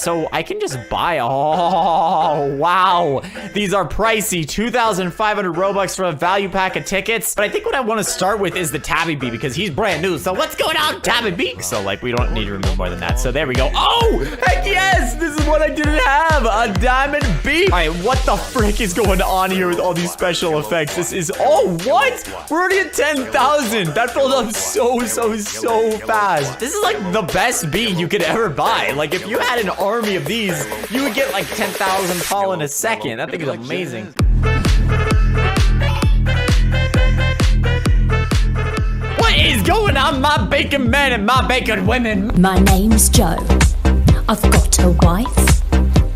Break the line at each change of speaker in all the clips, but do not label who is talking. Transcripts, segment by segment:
So I can just buy. Oh, wow. These are pricey. 2,500 Robux for a value pack of tickets. But I think what I want to start with is the Tabby Bee because he's brand new. So what's going on, Tabby Bee? So like we don't need to remove more than that. So there we go. Oh, heck yes. This is what I didn't have. A diamond bee. All right, what the frick is going on here with all these special effects? This is, oh, what? We're already at 10,000. That filled up so fast. This is like the best bee you could ever buy. Like if you had an army of these, you would get like 10,000 tall in a second. That thing is amazing. What is going on, my bacon men and my bacon women?
My name's Joe. I've got a wife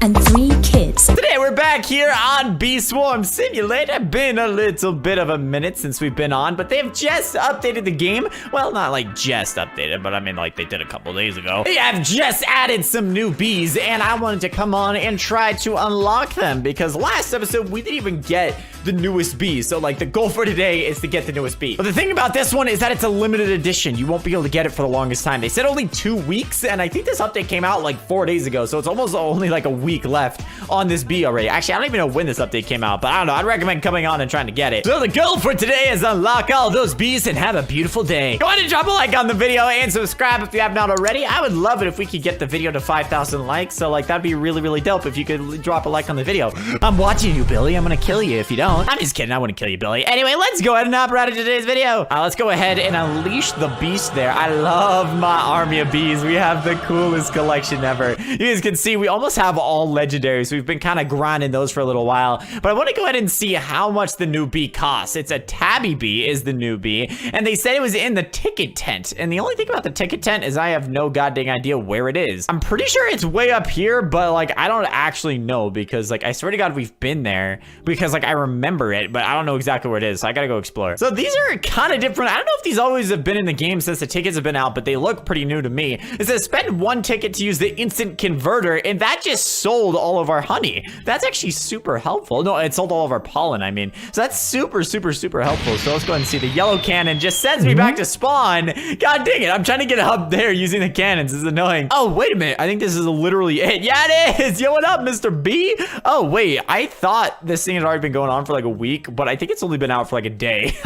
and 3 kids.
Today we're back here on Bee Swarm Simulator. Been a little bit of a minute since we've been on, but they've just updated the game. Well, not like just updated, but I mean like they did a couple days ago. They have just added some new bees, and I wanted to come on and try to unlock them because last episode we didn't even get the newest bee. So like the goal for today is to get the newest bee. But the thing about this one is that it's a limited edition. You won't be able to get it for the longest time. They said only 2 weeks, and I think this update came out like 4 days ago, so it's almost only like a week left on this bee already. Actually, I don't even know when this update came out, but I don't know. I'd recommend coming on and trying to get it. So the goal for today is unlock all those bees and have a beautiful day. Go ahead and drop a like on the video and subscribe if you have not already. I would love it if we could get the video to 5,000 likes. So like that'd be really dope if you could drop a like on the video. I'm watching you, Billy. I'm gonna kill you if you don't. I'm just kidding. I wouldn't kill you, Billy. Anyway, let's go ahead and hop right into today's video. Let's go ahead and unleash the beast there. I love my army of bees. We have the coolest collection ever. You guys can see we almost have all legendaries. We've been kind of grinding those for a little while, but I want to go ahead and see how much the new bee costs. It's a Tabby Bee is the new bee, and they said it was in the ticket tent, and the only thing about the ticket tent is I have no goddamn idea where it is. I'm pretty sure it's way up here, but like I don't actually know because like I swear to God we've been there because like I remember it, but I don't know exactly where it is, so I gotta go explore. So these are kind of different. I don't know if these always have been in the game since the tickets have been out, but they look pretty new to me. It says spend 1 ticket to use the instant converter, and that just sold all of our honey. That's actually super helpful. No, it sold all of our pollen, I mean. So that's super helpful. So let's go ahead and see. The yellow cannon just sends me back to spawn. God dang it. I'm trying to get up there using the cannons. This is annoying. Oh, wait a minute. I think this is literally it. Yeah, it is. Yo, what up, Mr. B? Oh, wait. I thought this thing had already been going on for like a week, but I think it's only been out for like a day.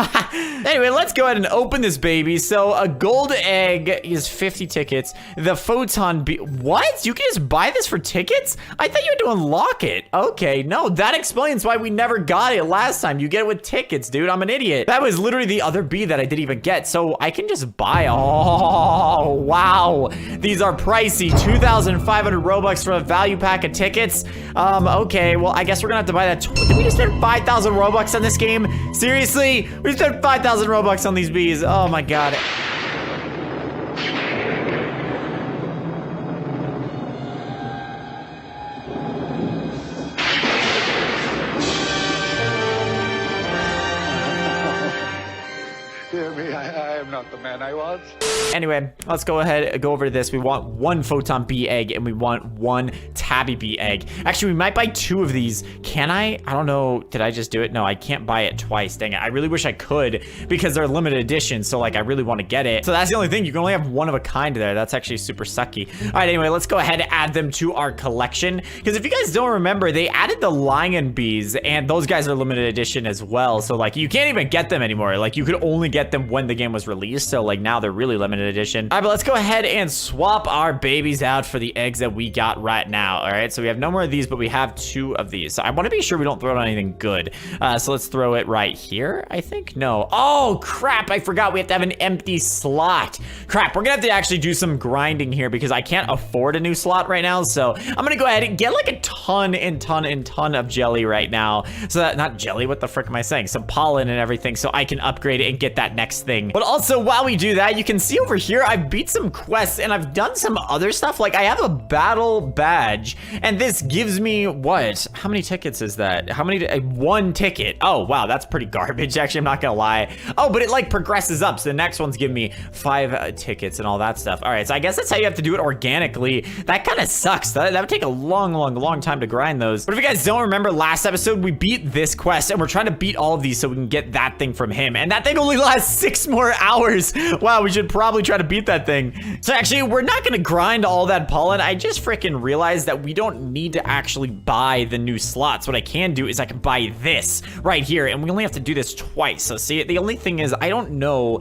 Anyway, let's go ahead and open this baby. So a gold egg is 50 tickets. The photon bee. What? You can just buy this for tickets? I thought you had to unlock it. Okay, no, that explains why we never got it last time. You get it with tickets, dude. I'm an idiot. That was literally the other bee that I didn't even get. So I can just buy. Oh, wow. These are pricey. 2,500 Robux for a value pack of tickets. Okay, well, I guess we're gonna have to buy that. Did we just spend 5,000 Robux on this game? Seriously? We spent 5,000 Robux on these bees. Oh my God.
Dear me, I am not the man I was.
Anyway, let's go ahead and go over this. We want 1 photon bee egg and we want 1 Tabby Bee egg. Actually, we might buy 2 of these. Can I? I don't know. Did I just do it? No, I can't buy it twice. Dang it. I really wish I could because they're limited edition. So like, I really want to get it. So that's the only thing. You can only have 1 of a kind there. That's actually super sucky. All right, anyway, let's go ahead and add them to our collection. Because if you guys don't remember, they added the lion bees and those guys are limited edition as well. So like, you can't even get them anymore. Like you could only get them when the game was released. So like now they're really limited edition. All right, but let's go ahead and swap our babies out for the eggs that we got right now. All right, so we have no more of these, but we have 2 of these. So I want to be sure we don't throw it on anything good. So let's throw it right here, I think. No. Oh, crap. I forgot we have to have an empty slot. Crap. We're going to have to actually do some grinding here because I can't afford a new slot right now. So I'm going to go ahead and get like a ton of jelly right now. So that, not jelly, what the frick am I saying? Some pollen and everything so I can upgrade it and get that next thing. But also while we do that, you can see over here, I've beat some quests and I've done some other stuff. Like I have a battle badge and this gives me what? How many tickets is that? How many? 1 ticket. Oh, wow. That's pretty garbage. Actually, I'm not gonna lie. Oh, but it like progresses up. So the next one's giving me 5 tickets and all that stuff. All right. So I guess that's how you have to do it organically. That kind of sucks. That would take a long time to grind those. But if you guys don't remember last episode, we beat this quest and we're trying to beat all of these so we can get that thing from him. And that thing only lasts 6 more hours. course. Wow, we should probably try to beat that thing. So actually, we're not gonna grind all that pollen. I just freaking realized that we don't need to actually buy the new slots. What I can do is I can buy this right here, and we only have to do this twice. So see, the only thing is I don't know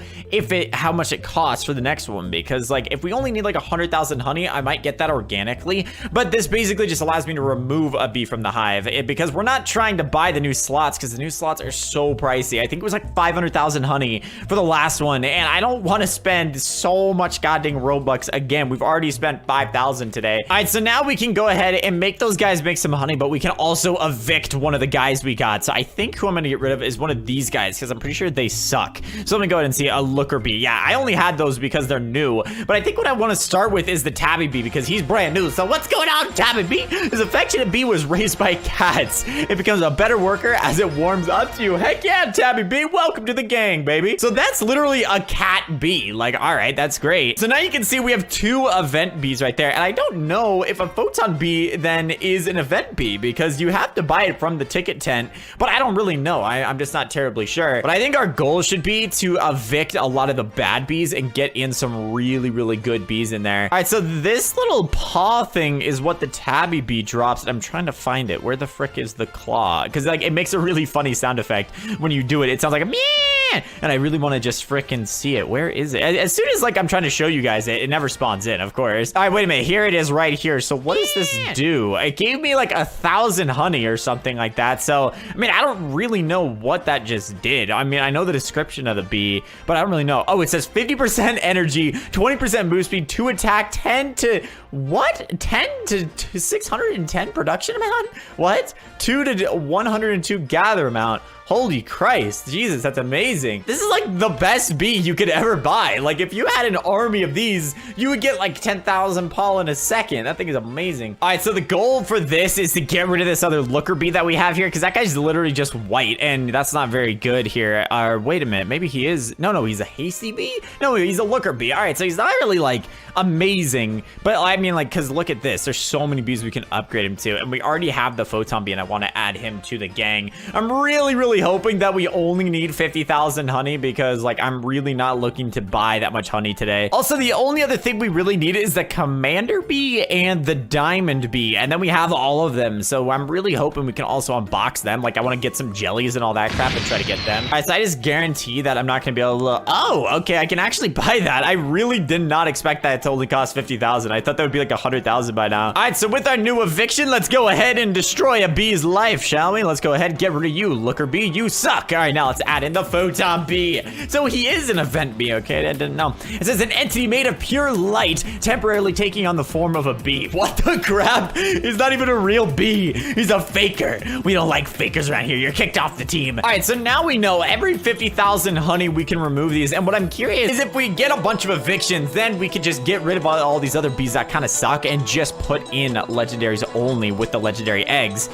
how much it costs for the next one, because like if we only need like 100,000 honey, I might get that organically. But this basically just allows me to remove a bee from the hive because we're not trying to buy the new slots, because the new slots are so pricey. I think it was like 500,000 honey for the last one, and I don't want to spend so much goddamn Robux again. We've already spent 5,000 today. All right, so now we can go ahead and make those guys make some honey, but we can also evict one of the guys we got. So I think who I'm gonna get rid of is one of these guys, because I'm pretty sure they suck. So let me go ahead and see a looker bee. Yeah, I only had those because they're new, but I think what I want to start with is the tabby bee, because he's brand new. So what's going on, tabby bee? This affectionate bee was raised by cats. It becomes a better worker as it warms up to you. Heck yeah, tabby bee, welcome to the gang, baby. So that's literally a cat bee. Like, all right, that's great. So now you can see we have 2 event bees right there, and I don't know if a photon bee then is an event bee, because you have to buy it from the ticket tent, but I don't really know. I'm just not terribly sure. But I think our goal should be to evict a lot of the bad bees and get in some really, really good bees in there. All right, so this little paw thing is what the tabby bee drops. I'm trying to find it. Where the frick is the claw? Because like it makes a really funny sound effect when you do it. It sounds like a meow, and I really want to just frickin' see it. Where is it? As soon as like I'm trying to show you guys it never spawns in, of course. All right, wait a minute. Here it is right here. So what does this do? It gave me like 1,000 honey or something like that. So, I mean, I don't really know what that just did. I mean, I know the description of the bee, but I don't really know. Oh, it says 50% energy, 20% move speed, 2 attack, 10 to what? 10 to 610 production amount? What? 2 to 102 gather amount. Holy Christ, Jesus, that's amazing. This is like the best bee you could ever buy. Like if you had an army of these, you would get like 10,000 pollen a second. That thing is amazing. All right, so the goal for this is to get rid of this other looker bee that we have here, because that guy's literally just white, and that's not very good here. Wait a minute, maybe he is. No, he's a hasty bee? No, he's a looker bee. All right, so he's not really like amazing, but I mean like, because look at this. There's so many bees we can upgrade him to, and we already have the photon bee, and I want to add him to the gang. I'm really hoping that we only need 50,000 honey, because like I'm really not looking to buy that much honey today. Also, the only other thing we really need is the commander bee and the diamond bee, and then we have all of them. So I'm really hoping we can also unbox them. Like I want to get some jellies and all that crap and try to get them. All right, so I just guarantee that I'm not gonna be able to oh, okay, I can actually buy that. I really did not expect that to only cost 50,000. I thought that would be like 100,000 by now. All right, so with our new eviction, let's go ahead and destroy a bee's life, shall we? Let's go ahead and get rid of you, looker bee. You suck. All right, now let's add in the photon bee. So he is an event bee, okay? I didn't know. It says an entity made of pure light, temporarily taking on the form of a bee. What the crap? He's not even a real bee. He's a faker. We don't like fakers around here. You're kicked off the team. All right, so now we know every 50,000 honey, we can remove these. And what I'm curious is if we get a bunch of evictions, then we could just get rid of all these other bees that kind of suck and just put in legendaries only with the legendary eggs.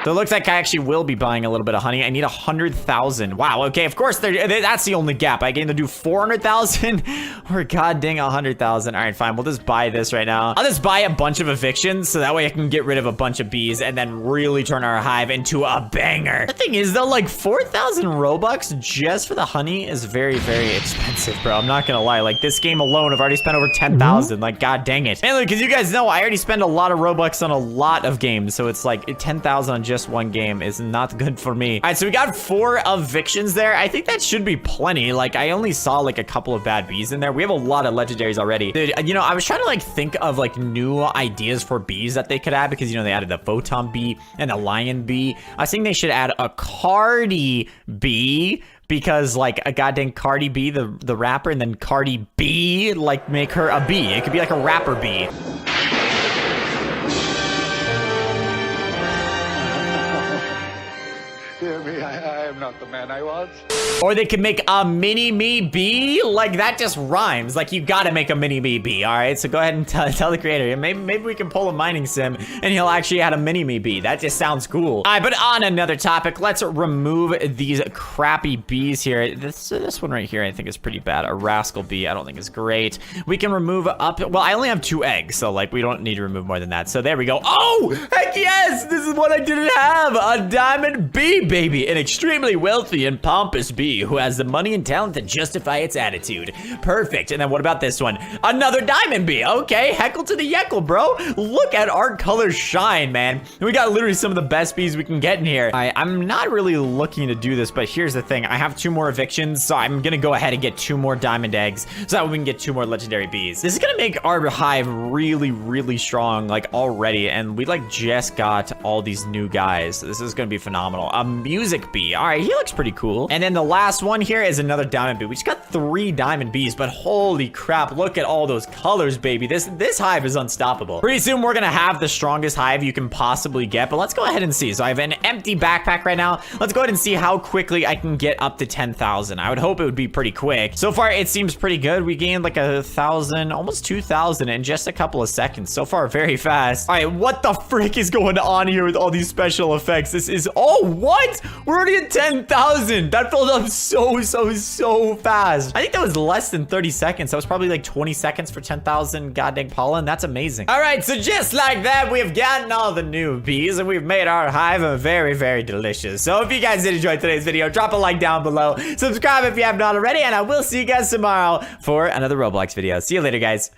So it looks like I actually will be buying a little bit of honey. I need 100,000. Wow, okay, of course, that's the only gap. I can either do 400,000 or god dang 100,000. All right, fine, we'll just buy this right now. I'll just buy a bunch of evictions, so that way I can get rid of a bunch of bees and then really turn our hive into a banger. The thing is, though, like 4,000 Robux just for the honey is very expensive, bro. I'm not gonna lie. Like, this game alone, I've already spent over 10,000. Like, god dang it. And because you guys know, I already spend a lot of Robux on a lot of games, so it's like 10,000 on just one game is not good for me. All right, so we got 4 evictions there. I think that should be plenty. Like, I only saw like a couple of bad bees in there. We have a lot of legendaries already. Dude, you know, I was trying to like think of like new ideas for bees that they could add, because you know they added the photon bee and the lion bee. I was thinking they should add a Cardi bee, because like a goddamn Cardi B, the rapper, and then Cardi B, like make her a bee. It could be like a rapper bee.
Dear me, I am not the man I was.
Or they could make a mini-me bee. Like, that just rhymes. Like, you gotta make a mini-me bee, all right? So go ahead and tell the creator. Maybe we can pull a mining sim, and he'll actually add a mini-me bee. That just sounds cool. All right, but on another topic, let's remove these crappy bees here. This one right here, I think is pretty bad. A rascal bee, I don't think is great. We can remove up, well, I only have 2 eggs, so, like, we don't need to remove more than that. So there we go. Oh, heck yes! This is what I didn't have. A diamond bee baby, an extremely wealthy and pompous bee who has the money and talent to justify its attitude. Perfect. And then what about this one? Another diamond bee. Okay, heckle to the yeckle, bro. Look at our colors shine, man. We got literally some of the best bees we can get in here. I'm not really looking to do this, but here's the thing. I have 2 more evictions, so I'm gonna go ahead and get 2 more diamond eggs so that we can get 2 more legendary bees. This is gonna make our hive really, really strong, like, already, and we, like, just got all these new guys. This is gonna be phenomenal. A music bee. All right, he looks pretty cool. And then the last one here is another diamond bee. We just got 3 diamond bees, but holy crap, look at all those colors, baby. This hive is unstoppable. Pretty soon, we're gonna have the strongest hive you can possibly get, but let's go ahead and see. So I have an empty backpack right now. Let's go ahead and see how quickly I can get up to 10,000. I would hope it would be pretty quick. So far, it seems pretty good. We gained like 1,000, almost 2,000 in just a couple of seconds. So far, very fast. All right, what the frick is going on here with all these special effects? This is, oh, what? We're already at 10,000. That filled up so fast. I think that was less than 30 seconds. That was probably like 20 seconds for 10,000 goddamn pollen. That's amazing. All right, so just like that, we've gotten all the new bees and we've made our hive very delicious. So if you guys did enjoy today's video, drop a like down below. Subscribe if you have not already, and I will see you guys tomorrow for another Roblox video. See you later, guys.